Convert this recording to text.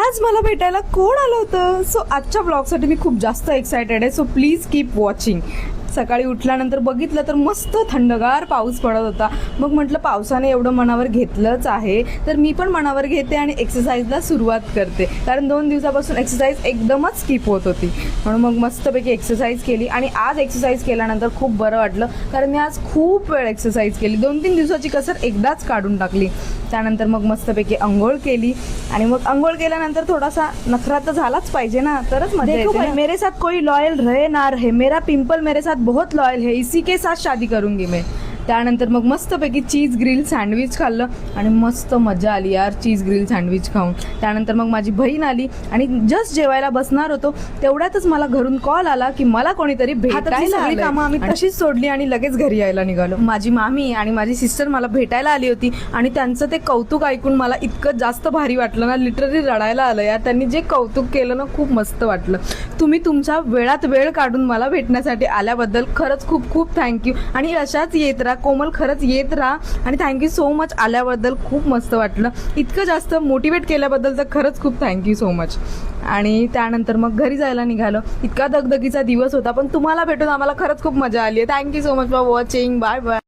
आज मला भेटायला कोण आलं होतं. सो आजच्या ब्लॉगसाठी मी खूप जास्त एक्सायटेड आहे. So please keep watching. सकाळी उठल्यानंतर बघितलं तर मस्त थंडगार पाऊस पडत होता. मग म्हटलं पावसाने एवढं मनावर घेतलंच आहे तर मी पण मनावर घेते आणि एक्सरसाइजला सुरुवात करते. कारण 2 दिवसापासून एक्सरसाइज एकदमच स्किप होत होती. म्हणून मग मस्तपैकी एक्सरसाइज केली आणि आज एक्सरसाइज केल्यानंतर खूप बरं वाटलं. कारण मी आज खूप वेळ एक्सरसाइज केली. 2-3 दिवसाची कसर एकदाच काढून टाकली. त्यानंतर मग मस्तपैकी अंघोळ केली आणि मग अंघोळ केल्यानंतर थोडासा नखरा तर झालाच पाहिजे ना, तरच मजा येते ना. मेरे साथ कोई लॉयल रहे ना रहे, मेरा पिंपल मेरे साथ बहुत लॉयल है, इसी के साथ शादी करूंगी मैं. त्यानंतर मग मस्तपैकी चीज ग्रिल सँडविच खाल्लं आणि मस्त मजा आली यार चीज ग्रिल सँडविच खाऊन. त्यानंतर मग माझी बहीण आली आणि जस्ट जेवायला बसणार होतो तेवढ्यातच मला घरून कॉल आला की मला कोणीतरी भेटायला आलंय. कामं आम्ही तशीच सोडली आणि लगेच घरी यायला निघालो. माझी मामी आणि माझी सिस्टर मला भेटायला आली होती आणि त्यांचं ते कौतुक ऐकून मला इतकं जास्त भारी वाटलं ना, लिटरली रडायला आलं यार. त्यांनी जे कौतुक केलं ना खूप मस्त वाटलं. तुम्ही तुमच्या वेळात वेळ काढून मला भेटण्यासाठी आल्याबद्दल खरंच खूप खूप थँक्यू. आणि अशाच येत राहा कोमल, खरंच येत राहा. आणि थँक्यू सो मच आल्याबद्दल, खूप मस्त वाटलं. इतकं जास्त मोटिवेट केल्याबद्दल तर खरंच खूप थँक्यू सो मच. आणि त्यानंतर मग घरी जायला निघालो. इतका दगदगीचा दिवस होता पण तुम्हाला भेटून आम्हाला खरंच खूप मजा आली आहे. Thank you so much for watching. Bye bye.